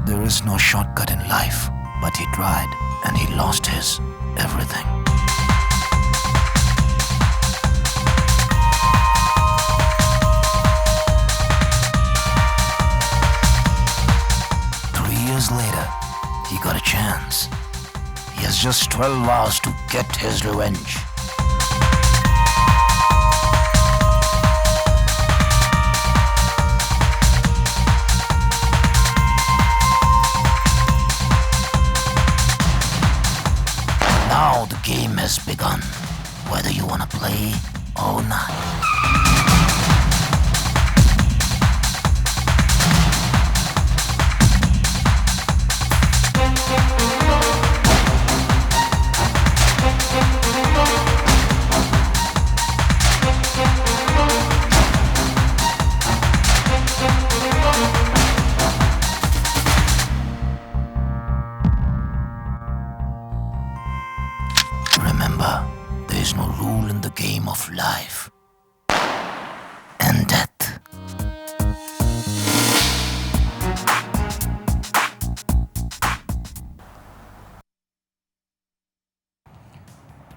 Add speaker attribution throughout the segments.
Speaker 1: There is no shortcut in life, but he tried and he lost his everything. Later, he got a chance. He has just 12 hours to get his revenge. Now the game has begun, whether you want to play or not. Remember, there is no rule in the game of life and death.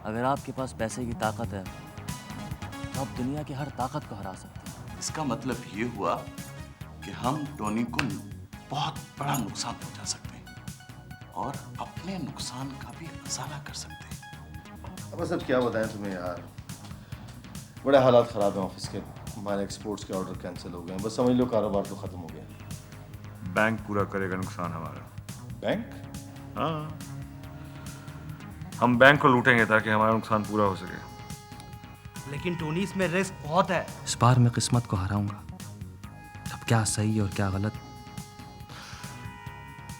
Speaker 2: अगर आपके पास पैसे की ताकत है तो आप दुनिया की हर ताकत को हरा सकते हैं।
Speaker 3: इसका मतलब ये हुआ कि हम टोनी को बहुत बड़ा नुकसान पहुंचा सकते हैं और अपने नुकसान का भी अज़ाला कर सकते हैं।
Speaker 4: अब सब क्या बताएं तुम्हें यार, बड़े हालात ख़राब हैं ऑफिस के। हमारे एक्सपोर्ट्स के ऑर्डर कैंसिल हो गए हैं, बस समझ लो कारोबार तो ख़त्म हो गया।
Speaker 5: बैंक पूरा करेगा नुकसान हमारा।
Speaker 4: बैंक?
Speaker 5: हाँ, हम बैंक को लूटेंगे ताकि हमारा नुकसान पूरा हो सके।
Speaker 6: लेकिन टोनी इसमें रिस्क बहुत है।
Speaker 2: इस बार मैं किस्मत को हराऊंगा। अब क्या सही और क्या गलत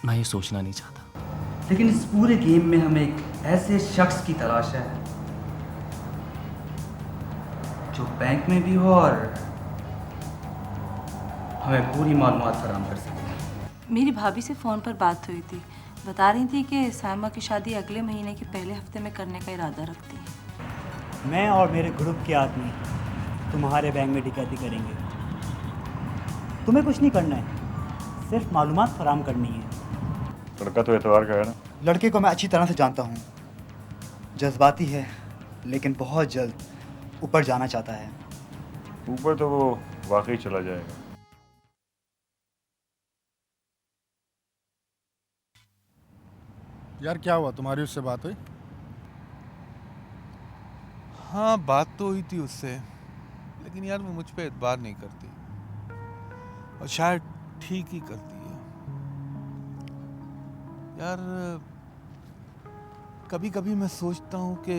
Speaker 2: मैं ये सोचना नहीं चाहता।
Speaker 6: लेकिन इस पूरे गेम में हमें एक ऐसे शख्स की तलाश है जो बैंक में भी हो और हमें पूरी मालूमात फराहम कर सके।
Speaker 7: मेरी भाभी से फ़ोन पर बात हुई थी, बता रही थी कि साइमा की शादी अगले महीने के पहले हफ्ते में करने का इरादा रखती है।
Speaker 8: मैं और मेरे ग्रुप के आदमी तुम्हारे बैंक में डकैती करेंगे। तुम्हें कुछ नहीं करना है, सिर्फ मालूमात फराहम करनी है।
Speaker 5: लड़का तो एतवार का है ना?
Speaker 8: लड़के को मैं अच्छी तरह से जानता हूँ, जज्बाती है लेकिन बहुत जल्द ऊपर जाना चाहता है।
Speaker 5: ऊपर तो वो वाकई चला जाएगा।
Speaker 9: यार क्या हुआ, तुम्हारी उससे बात हुई?
Speaker 10: हाँ, बात तो हुई थी उससे, लेकिन यार वो मुझ पे एतबार नहीं करती और शायद ठीक ही करती है। यार कभी कभी मैं सोचता हूँ कि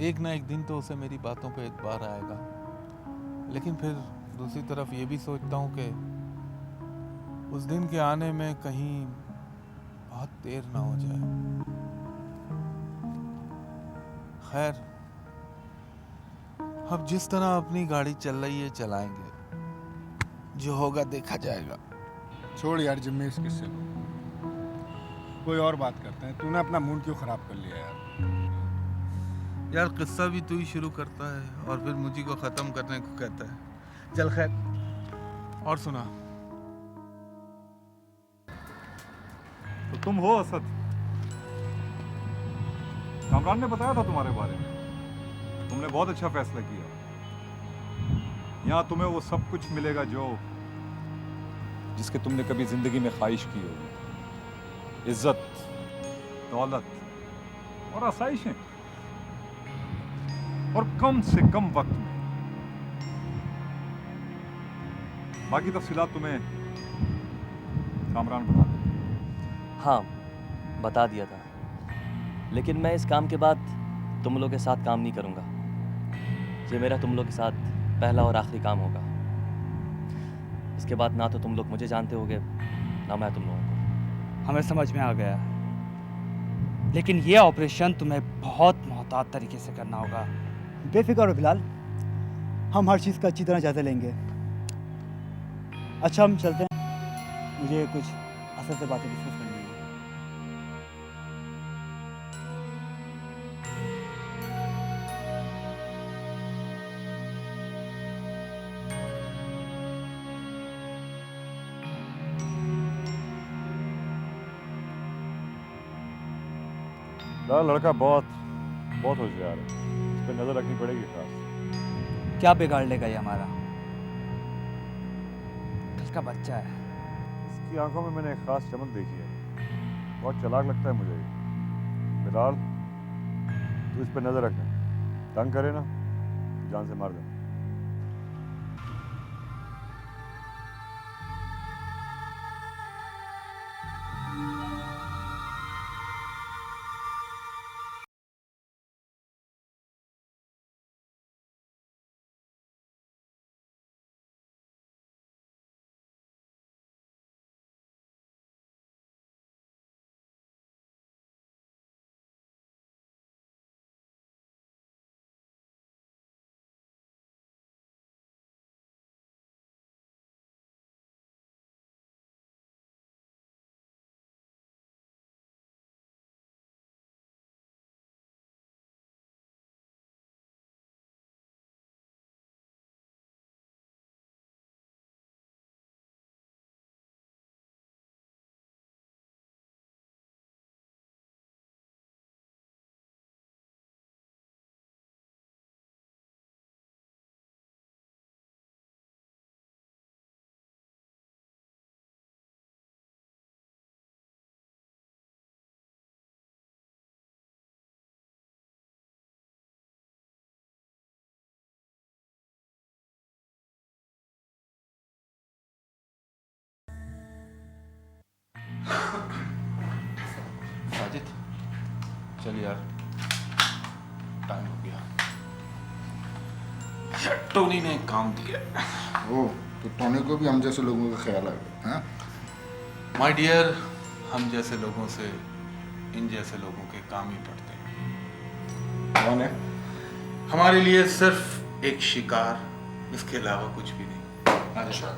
Speaker 10: एक ना एक दिन तो उसे मेरी बातों पे एतबार आएगा, लेकिन फिर दूसरी तरफ ये भी सोचता हूँ कि उस दिन के आने में कहीं बहुत देर ना हो जाए। खैर, अब जिस तरह अपनी गाड़ी चल रही है चलाएंगे, जो होगा देखा जाएगा।
Speaker 9: छोड़ यार जिम्मी इस किस्से को, कोई और बात करते हैं। तूने अपना मूड क्यों खराब कर लिया यार?
Speaker 10: यार किस्सा भी तू ही शुरू करता है और फिर मुझी को खत्म करने को कहता है। चल खैर, और सुना।
Speaker 5: तो तुम हो असद? कामरान ने बताया था तुम्हारे बारे में। तुमने बहुत अच्छा फैसला किया। यहाँ तुम्हें वो सब कुछ मिलेगा जो जिसके तुमने कभी जिंदगी में ख्वाहिश की होगी। इज्जत, दौलत और आसाइशें, और कम से कम वक्त में। बाकी तफसीलात तुम्हें कामरान बता देगा।
Speaker 2: हाँ, बता दिया था, लेकिन मैं इस काम के बाद तुम लोगों के साथ काम नहीं करूँगा। ये मेरा तुम लोग के साथ पहला और आखिरी काम होगा। इसके बाद ना तो तुम लोग मुझे जानते होगे, ना मैं तुम लोगों को।
Speaker 6: हमें समझ में आ गया, लेकिन ये ऑपरेशन तुम्हें बहुत मोहतात तरीके से करना होगा।
Speaker 8: बेफिक्र हो बिलाल, हम हर चीज़ का अच्छी तरह जायजा लेंगे। अच्छा हम चलते हैं, मुझे कुछ असल से बातें डिस्कस करनी है।
Speaker 5: लाला लड़का बहुत बहुत होशियार है, इस पर नजर रखनी पड़ेगी खास।
Speaker 6: क्या बिगाड़ लेगा ये हमारा? कल का बच्चा है।
Speaker 5: इसकी आंखों में मैंने एक खास चमक देखी है, बहुत चालाक लगता है मुझे ये। बिलाल, तू इस पर नजर रखना, तंग करे ना तो जान से मार देना।
Speaker 10: साजिद, चल यार, टाइम हो गया। टोनी ने काम दिया।
Speaker 9: ओ, तो टोनी को भी हम जैसे लोगों का ख्याल आ गया, हाँ?
Speaker 10: माय डियर, हम जैसे लोगों से इन जैसे लोगों के काम ही पड़ते हैं।
Speaker 9: कौन है?
Speaker 10: हमारे लिए सिर्फ एक शिकार, इसके अलावा कुछ भी नहीं।
Speaker 9: अच्छा।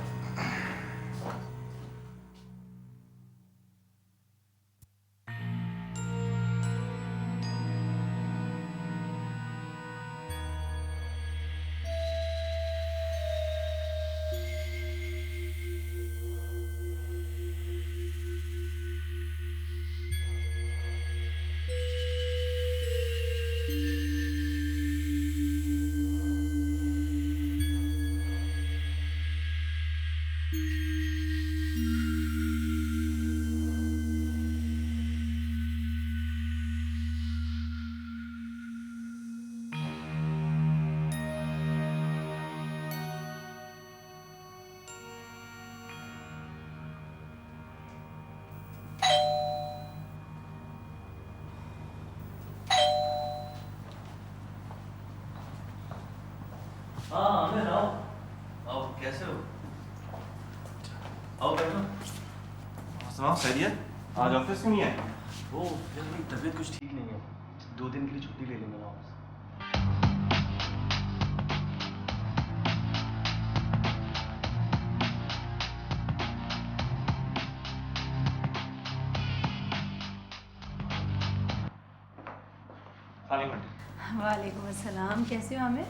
Speaker 2: हाँ आमिर, आओ आओ, कैसे हो? आओ बैठो।
Speaker 11: सुनाओ खैरियत? आज ऑफिस क्यों नहीं आए?
Speaker 2: वो यार मेरी तबीयत कुछ ठीक नहीं है, 2 दिन के लिए छुट्टी ले ली मैंने ऑफिस।
Speaker 7: वालेकुम अस्सलाम, कैसे हो आमिर?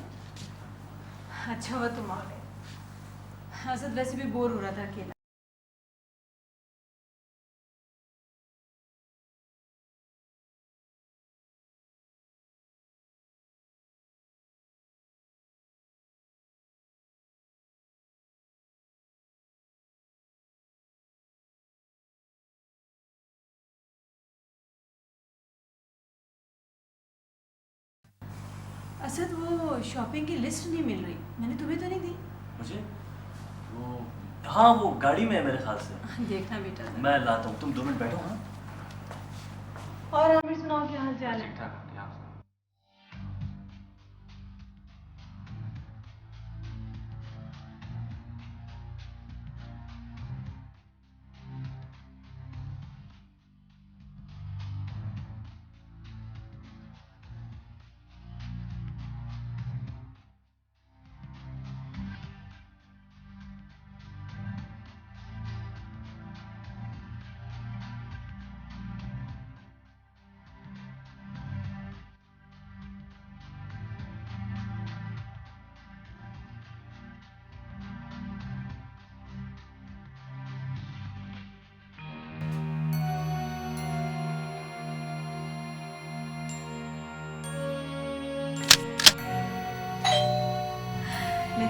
Speaker 7: अच्छा हुआ तुम आ गए। असद वैसे भी बोर हो रहा था अकेला। असद, वो शॉपिंग की लिस्ट नहीं मिल रही, मैंने तुम्हें तो नहीं दी।
Speaker 2: मुझे वो, हाँ वो गाड़ी में है मेरे ख्याल से।
Speaker 7: देखना बेटा,
Speaker 2: मैं लाता हूँ, तुम 2 मिनट बैठो। हाँ
Speaker 7: और आमिर सुनाओ, क्या हाल चाल है?
Speaker 11: ठीक ठाक।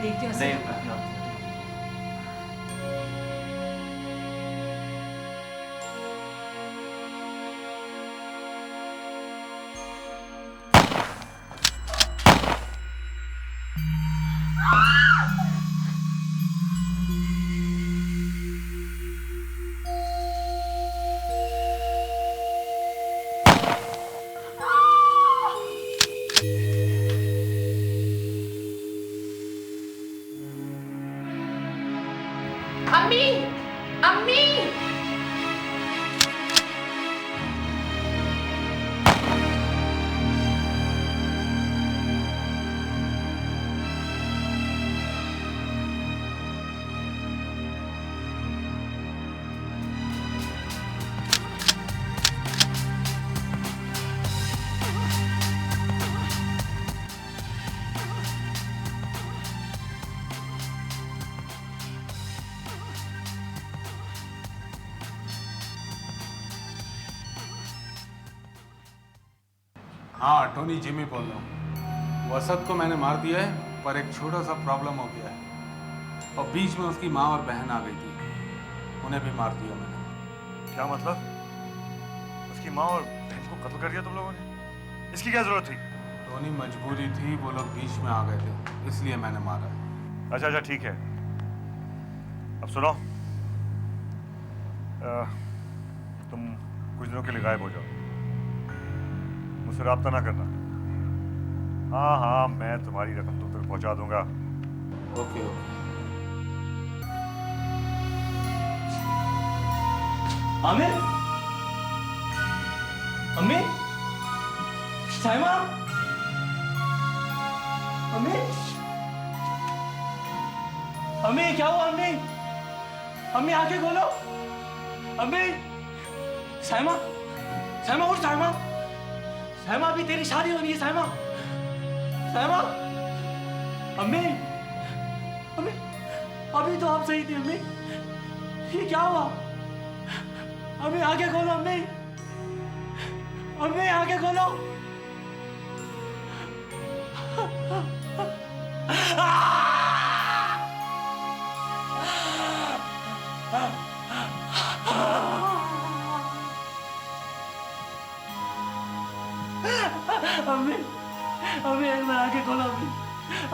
Speaker 7: मैं देखती हूँ
Speaker 11: नहीं,
Speaker 7: असद।
Speaker 12: अम्मी, अम्मी।
Speaker 10: हाँ, टोनी जिमी बोल रहा हूँ। वो असद को मैंने मार दिया है, पर एक छोटा सा प्रॉब्लम हो गया है। और बीच में उसकी माँ और बहन आ गई थी, उन्हें भी मार दिया मैंने।
Speaker 13: क्या मतलब? उसकी माँ और बहन को कत्ल कर दिया तुम लोगों ने? इसकी क्या जरूरत थी?
Speaker 10: टोनी, मजबूरी थी, वो लोग बीच में आ गए थे, इसलिए मैंने मारा है।
Speaker 13: अच्छा अच्छा, ठीक है। अब सुनो, तुम कुछ दिनों के लिए गायब हो जाओ, मुझसे राब्ता ना करना। हाँ हाँ, मैं तुम्हारी रकम तुम तक पहुंचा दूंगा।
Speaker 10: Okay okay.
Speaker 2: आमिर, अम्मी, साइमा, अम्मी, अम्मी क्या हुआ? अम्मी, अम्मी आंखें खोलो। अम्मी, साइमा, साइमा उठ। साइमा, साइमा अभी तेरी शादी होनी है। साइमा, साइमा, अम्मी, अम्मी, अभी तो आप सही थी अम्मी, ये क्या हुआ? अम्मी आंखें खोलो। अम्मी, अम्मी आंखें खोलो। अम्मी, अम्मी एक बार आंखें खोलो। अम्मी,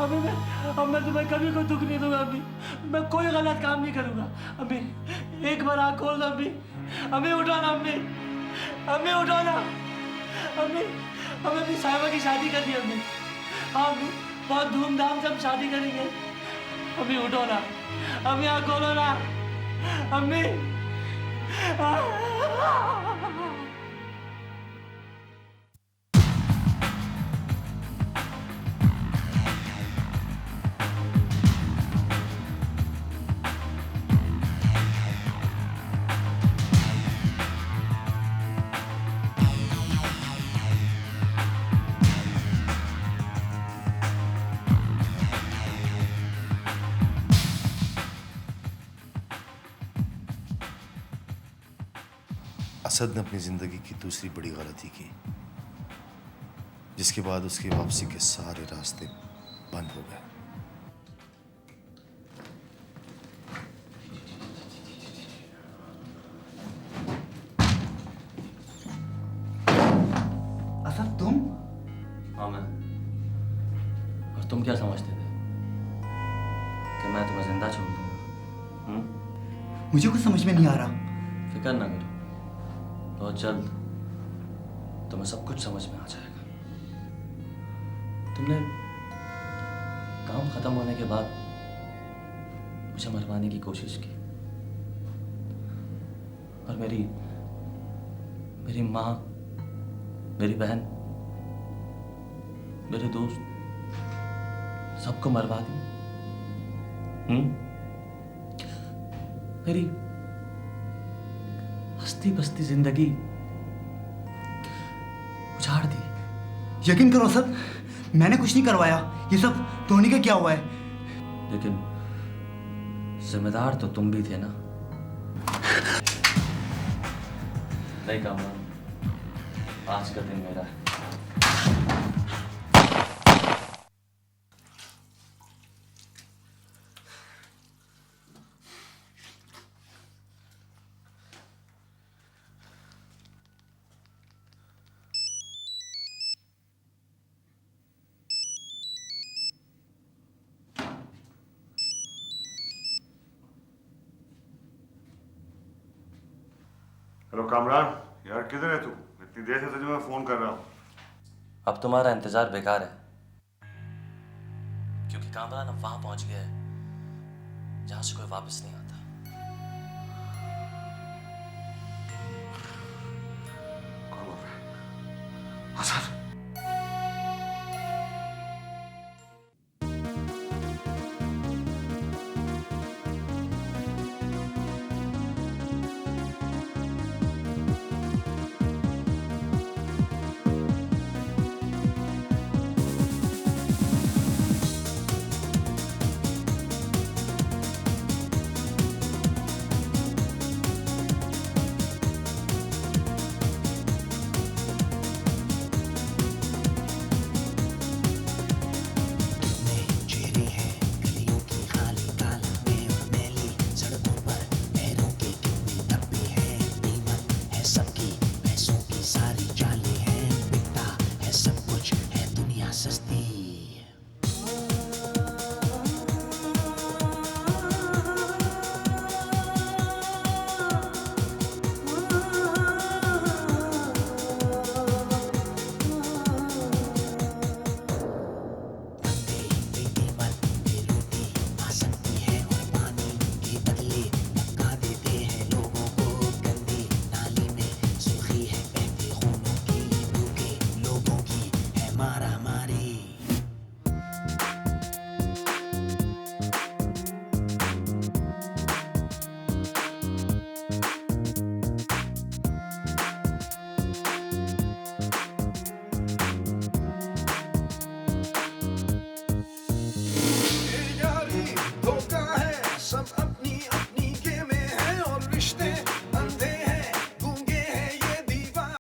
Speaker 2: अम्मी मैं तुम्हें कभी कोई दुख नहीं दूंगा। अम्मी, मैं कोई गलत काम नहीं करूंगा। अम्मी एक बार आंख खोल दो। अम्मी, अम्मी उठो ना। अम्मी, अम्मी उठो ना। अम्मी, हमें अपनी साहिबा की शादी करनी है। अम्मी, हाँ अम्मी, बहुत धूमधाम से हम शादी करेंगे। अम्मी उठो ना। अम्मी आंख खोलो ना। अम्मी,
Speaker 4: असद ने अपनी ज़िंदगी की दूसरी बड़ी गलती की, जिसके बाद उसकी वापसी के सारे रास्ते बंद हो गए।
Speaker 8: असद तुम?
Speaker 2: हाँ मैं। और तुम क्या समझते थे कि मैं तुम्हें जिंदा छोड़ दूंगा?
Speaker 8: मुझे कुछ समझ में नहीं आ रहा।
Speaker 2: फिक्र ना करो, बहुत जल्द तुम्हें सब कुछ समझ में आ जाएगा। तुमने काम खत्म होने के बाद मुझे मरवाने की कोशिश की, और मेरी माँ, मेरी बहन, मेरे दोस्त, सबको मरवा दी। मेरी हंसती बसती जिंदगी उजाड़ दी।
Speaker 8: यकीन करो असद, मैंने कुछ नहीं करवाया। ये सब टोनी का क्या हुआ है।
Speaker 2: लेकिन जिम्मेदार तो तुम भी थे ना। नहीं कामरान, आज का दिन मेरा है।
Speaker 13: हेलो कामरान, यार किधर है तू? इतनी देर से तुझे मैं फोन कर रहा हूँ।
Speaker 2: अब तुम्हारा इंतजार बेकार है, क्योंकि कामरान अब वहां पहुंच गया है जहां से कोई वापस नहीं आता।